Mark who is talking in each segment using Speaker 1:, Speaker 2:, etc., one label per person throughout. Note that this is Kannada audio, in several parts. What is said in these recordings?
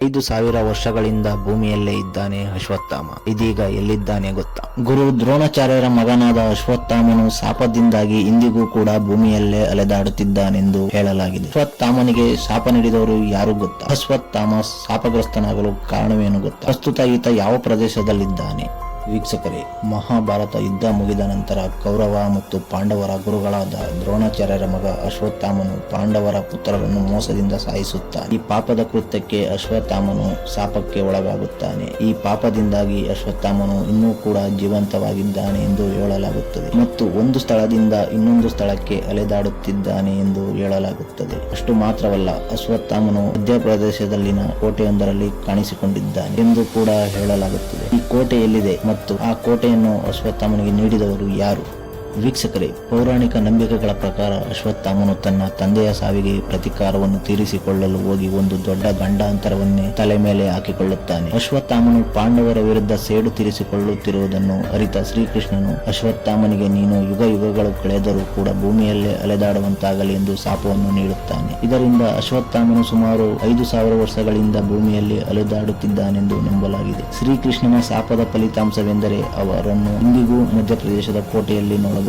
Speaker 1: 5,000 ವರ್ಷಗಳಿಂದ ಭೂಮಿಯಲ್ಲೇ ಇದ್ದಾನೆ ಅಶ್ವತ್ಥಾಮ. ಇದೀಗ ಎಲ್ಲಿದ್ದಾನೆ ಗೊತ್ತಾ? ಗುರು ದ್ರೋಣಾಚಾರ್ಯರ ಮಗನಾದ ಅಶ್ವತ್ಥಾಮನು ಶಾಪದಿಂದಾಗಿ ಇಂದಿಗೂ ಕೂಡ ಭೂಮಿಯಲ್ಲೇ ಅಲೆದಾಡುತ್ತಿದ್ದಾನೆಂದು ಹೇಳಲಾಗಿದೆ. ಅಶ್ವತ್ಥಾಮನಿಗೆ ಶಾಪ ನೀಡಿದವರು ಯಾರು ಗೊತ್ತಾ? ಅಶ್ವತ್ಥಾಮ ಶಾಪಗ್ರಸ್ತನಾಗಲು ಕಾರಣವೇನು ಗೊತ್ತಾ? ಪ್ರಸ್ತುತ ಈತ ಯಾವ ಪ್ರದೇಶದಲ್ಲಿದ್ದಾನೆ? ವೀಕ್ಷಕರೇ, ಮಹಾಭಾರತ ಯುದ್ಧ ಮುಗಿದ ನಂತರ ಕೌರವ ಮತ್ತು ಪಾಂಡವರ ಗುರುಗಳಾದ ದ್ರೋಣಾಚಾರ್ಯರ ಮಗ ಅಶ್ವತ್ಥಾಮನು ಪಾಂಡವರ ಪುತ್ರರನ್ನು ಮೋಸದಿಂದ ಸಾಯಿಸುತ್ತಾನೆ. ಈ ಪಾಪದ ಕೃತ್ಯಕ್ಕೆ ಅಶ್ವತ್ಥಾಮನು ಶಾಪಕ್ಕೆ ಒಳಗಾಗುತ್ತಾನೆ. ಈ ಪಾಪದಿಂದಾಗಿ ಅಶ್ವತ್ಥಾಮನು ಇನ್ನೂ ಕೂಡ ಜೀವಂತವಾಗಿದ್ದಾನೆ ಎಂದು ಹೇಳಲಾಗುತ್ತದೆ ಮತ್ತು ಒಂದು ಸ್ಥಳದಿಂದ ಇನ್ನೊಂದು ಸ್ಥಳಕ್ಕೆ ಅಲೆದಾಡುತ್ತಿದ್ದಾನೆ ಎಂದು ಹೇಳಲಾಗುತ್ತದೆ. ಅಷ್ಟು ಮಾತ್ರವಲ್ಲ, ಅಶ್ವತ್ಥಾಮನು ಮಧ್ಯಪ್ರದೇಶದಲ್ಲಿನ ಕೋಟೆಯೊಂದರಲ್ಲಿ ಕಾಣಿಸಿಕೊಂಡಿದ್ದಾನೆ ಎಂದು ಕೂಡ ಹೇಳಲಾಗುತ್ತದೆ. ಈ ಕೋಟೆ ಎಲ್ಲಿದೆ ಮತ್ತು ಆ ಕೋಟೆಯನ್ನು ಅಶ್ವತ್ಥಾಮನಿಗೆ ನೀಡಿದವರು ಯಾರು? ವೀಕ್ಷಕರೇ, ಪೌರಾಣಿಕ ನಂಬಿಕೆಗಳ ಪ್ರಕಾರ ಅಶ್ವತ್ಥಾಮನು ತನ್ನ ತಂದೆಯ ಸಾವಿಗೆ ಪ್ರತೀಕಾರವನ್ನು ತೀರಿಸಿಕೊಳ್ಳಲು ಹೋಗಿ ಒಂದು ದೊಡ್ಡ ಗಂಡಾಂತರವನ್ನೇ ತಲೆ ಮೇಲೆ ಹಾಕಿಕೊಳ್ಳುತ್ತಾನೆ. ಅಶ್ವತ್ಥಾಮನು ಪಾಂಡವರ ವಿರುದ್ಧ ಸೇಡು ತೀರಿಸಿಕೊಳ್ಳುತ್ತಿರುವುದನ್ನು ಅರಿತ ಶ್ರೀಕೃಷ್ಣನು ಅಶ್ವತ್ಥಾಮನಿಗೆ ನೀನು ಯುಗ ಯುಗಗಳು ಕಳೆದರೂ ಕೂಡ ಭೂಮಿಯಲ್ಲೇ ಅಲೆದಾಡುವಂತಾಗಲಿ ಎಂದು ಶಾಪವನ್ನು ನೀಡುತ್ತಾನೆ. ಇದರಿಂದ ಅಶ್ವತ್ಥಾಮನು ಸುಮಾರು 5,000 ವರ್ಷಗಳಿಂದ ಭೂಮಿಯಲ್ಲಿ ಅಲೆದಾಡುತ್ತಿದ್ದಾನೆಂದು ನಂಬಲಾಗಿದೆ. ಶ್ರೀಕೃಷ್ಣನ ಶಾಪದ ಫಲಿತಾಂಶವೆಂದರೆ ಅವರನ್ನು ಇಂದಿಗೂ ಮಧ್ಯಪ್ರದೇಶದ ಕೋಟೆಯಲ್ಲಿ ನೋಡಬಹುದಾಗಿದೆ.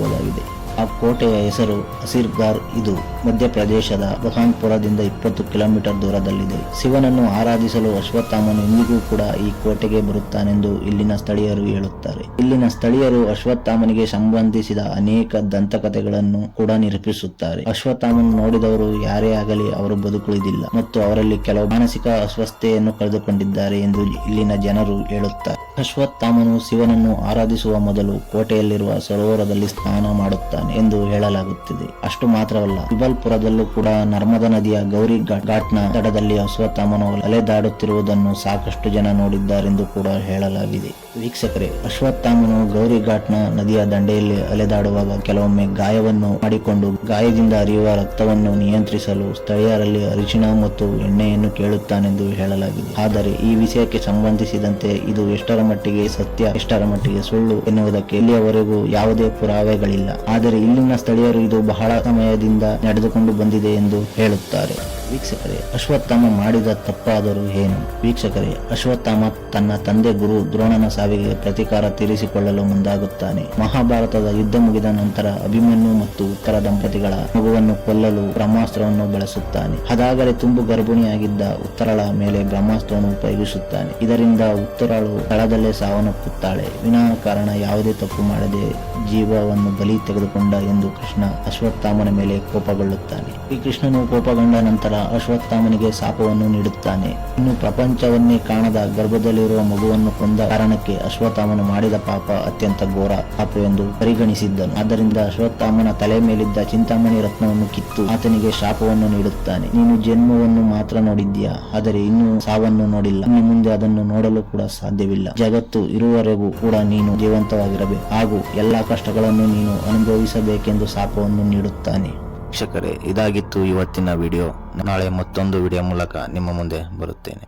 Speaker 1: ಆ ಕೋಟೆಯ ಹೆಸರು ಅಸಿರ್ಗಾರ್. ಇದು ಮಧ್ಯಪ್ರದೇಶದ ಬುರ್ಹಾನ್ಪುರದಿಂದ 20 ಕಿಲೋಮೀಟರ್ ದೂರದಲ್ಲಿದೆ. ಶಿವನನ್ನು ಆರಾಧಿಸಲು ಅಶ್ವತ್ಥಾಮನು ಇಂದಿಗೂ ಕೂಡ ಈ ಕೋಟೆಗೆ ಬರುತ್ತಾನೆಂದು ಇಲ್ಲಿನ ಸ್ಥಳೀಯರು ಹೇಳುತ್ತಾರೆ. ಇಲ್ಲಿನ ಸ್ಥಳೀಯರು ಅಶ್ವತ್ಥಾಮನಿಗೆ ಸಂಬಂಧಿಸಿದ ಅನೇಕ ದಂತಕಥೆಗಳನ್ನು ಕೂಡ ನಿರೂಪಿಸುತ್ತಾರೆ. ಅಶ್ವತ್ಥಾಮನು ನೋಡಿದವರು ಯಾರೇ ಆಗಲಿ ಅವರು ಬದುಕುಳಿದಿಲ್ಲ ಮತ್ತು ಅವರಲ್ಲಿ ಕೆಲವು ಮಾನಸಿಕ ಅಸ್ವಸ್ಥತೆಯನ್ನು ಕಳೆದುಕೊಂಡಿದ್ದಾರೆ ಎಂದು ಇಲ್ಲಿನ ಜನರು ಹೇಳುತ್ತಾರೆ. ಅಶ್ವತ್ಥಾಮನು ಶಿವನನ್ನು ಆರಾಧಿಸುವ ಮೊದಲು ಕೋಟೆಯಲ್ಲಿರುವ ಸರೋವರದಲ್ಲಿ ಸ್ನಾನ ಮಾಡುತ್ತಾನೆ ಎಂದು ಹೇಳಲಾಗುತ್ತಿದೆ. ಅಷ್ಟು ಮಾತ್ರವಲ್ಲ, ವಿಬಲ್ಪುರದಲ್ಲೂ ಕೂಡ ನರ್ಮದಾ ನದಿಯ ಗೌರಿ ಘಾಟ್ನ ದಡದಲ್ಲಿ ಅಶ್ವತ್ಥಾಮನು ಅಲೆದಾಡುತ್ತಿರುವುದನ್ನು ಸಾಕಷ್ಟು ಜನ ನೋಡಿದ್ದಾರೆಂದು ಕೂಡ ಹೇಳಲಾಗಿದೆ. ವೀಕ್ಷಕರೇ, ಅಶ್ವತ್ಥಾಮನು ಗೌರಿ ಘಾಟ್ನ ನದಿಯ ದಂಡೆಯಲ್ಲಿ ಅಲೆದಾಡುವಾಗ ಕೆಲವೊಮ್ಮೆ ಗಾಯವನ್ನು ಮಾಡಿಕೊಂಡು ಗಾಯದಿಂದ ಹರಿಯುವ ರಕ್ತವನ್ನು ನಿಯಂತ್ರಿಸಲು ಸ್ಥಳೀಯರಲ್ಲಿ ಅರಿಶಿಣ ಮತ್ತು ಎಣ್ಣೆಯನ್ನು ಕೇಳುತ್ತಾನೆಂದು ಹೇಳಲಾಗಿದೆ. ಆದರೆ ಈ ವಿಷಯಕ್ಕೆ ಸಂಬಂಧಿಸಿದಂತೆ ಇದು ಎಷ್ಟರ ಮಟ್ಟಿಗೆ ಸತ್ಯ, ಎಷ್ಟರ ಮಟ್ಟಿಗೆ ಸುಳ್ಳು ಎನ್ನುವುದಕ್ಕೆ ಇಲ್ಲಿಯವರೆಗೂ ಯಾವುದೇ ಪುರಾವೆಗಳಿಲ್ಲ. ಆದರೆ ಇಲ್ಲಿನ ಸ್ಥಳೀಯರು ಇದು ಬಹಳ ಸಮಯದಿಂದ ನಡೆದುಕೊಂಡು ಬಂದಿದೆ ಎಂದು ಹೇಳುತ್ತಾರೆ. ವೀಕ್ಷಕರೇ, ಅಶ್ವತ್ಥಾಮ ಮಾಡಿದ ತಪ್ಪಾದರೂ ಏನು? ವೀಕ್ಷಕರೇ, ಅಶ್ವತ್ಥಾಮ ತನ್ನ ತಂದೆ ಗುರು ದ್ರೋಣನ ಸಾವಿಗೆ ಪ್ರತೀಕಾರ ತೀರಿಸಿಕೊಳ್ಳಲು ಮುಂದಾಗುತ್ತಾನೆ. ಮಹಾಭಾರತದ ಯುದ್ಧ ಮುಗಿದ ನಂತರ ಅಭಿಮನ್ಯು ಮತ್ತು ಉತ್ತರ ದಂಪತಿಗಳ ಮಗುವನ್ನು ಕೊಲ್ಲಲು ಬ್ರಹ್ಮಾಸ್ತ್ರವನ್ನು ಬಳಸುತ್ತಾನೆ. ಅದಾಗಲೇ ತುಂಬು ಗರ್ಭಿಣಿಯಾಗಿದ್ದ ಉತ್ತರಳ ಮೇಲೆ ಬ್ರಹ್ಮಾಸ್ತ್ರವನ್ನು ಉಪಯೋಗಿಸುತ್ತಾನೆ. ಇದರಿಂದ ಉತ್ತರಳು ಸ್ಥಳದಲ್ಲೇ ಸಾವನ್ನಪ್ಪುತ್ತಾಳೆ. ವಿನಾಕಾರಣ ಯಾವುದೇ ತಪ್ಪು ಮಾಡದೆ ಜೀವವನ್ನು ಬಲಿ ತೆಗೆದುಕೊಂಡ ಎಂದು ಕೃಷ್ಣ ಅಶ್ವತ್ಥಾಮನ ಮೇಲೆ ಕೋಪಗೊಳ್ಳುತ್ತಾನೆ. ಈ ಕೃಷ್ಣನು ಕೋಪಗೊಂಡ ನಂತರ ಅಶ್ವತ್ಥಾಮನಿಗೆ ಶಾಪವನ್ನು ನೀಡುತ್ತಾನೆ. ಇನ್ನು ಪ್ರಪಂಚವನ್ನೇ ಕಾಣದ ಗರ್ಭದಲ್ಲಿರುವ ಮಗುವನ್ನು ಕೊಂದ ಕಾರಣಕ್ಕೆ ಅಶ್ವತ್ಥಾಮನು ಮಾಡಿದ ಪಾಪ ಅತ್ಯಂತ ಘೋರ ಪಾಪ ಎಂದು ಪರಿಗಣಿಸಿದ್ದನು. ಆದ್ದರಿಂದ ಅಶ್ವತ್ಥಾಮನ ತಲೆ ಮೇಲಿದ್ದ ಚಿಂತಾಮಣಿ ರತ್ನವನ್ನು ಕಿತ್ತು ಆತನಿಗೆ ಶಾಪವನ್ನು ನೀಡುತ್ತಾನೆ. ನೀನು ಜನ್ಮವನ್ನು ಮಾತ್ರ ನೋಡಿದ್ದೀಯಾ, ಆದರೆ ಇನ್ನೂ ಸಾವನ್ನು ನೋಡಿಲ್ಲ. ಇನ್ನು ಮುಂದೆ ಅದನ್ನು ನೋಡಲು ಕೂಡ ಸಾಧ್ಯವಿಲ್ಲ. ಜಗತ್ತು ಇರುವವರೆಗೂ ಕೂಡ ನೀನು ಜೀವಂತವಾಗಿರಬೇಕು ಹಾಗೂ ಎಲ್ಲಾ ಕಷ್ಟಗಳನ್ನು ನೀನು ಅನುಭವಿಸಬೇಕೆಂದು ಶಾಪವನ್ನು ನೀಡುತ್ತಾನೆ. ವೀಕ್ಷಕರೇ, ಇದಾಗಿತ್ತು ಇವತ್ತಿನ ವಿಡಿಯೋ. ನಾಳೆ ಮತ್ತೊಂದು ವಿಡಿಯೋ ಮೂಲಕ ನಿಮ್ಮ ಮುಂದೆ ಬರುತ್ತೇನೆ.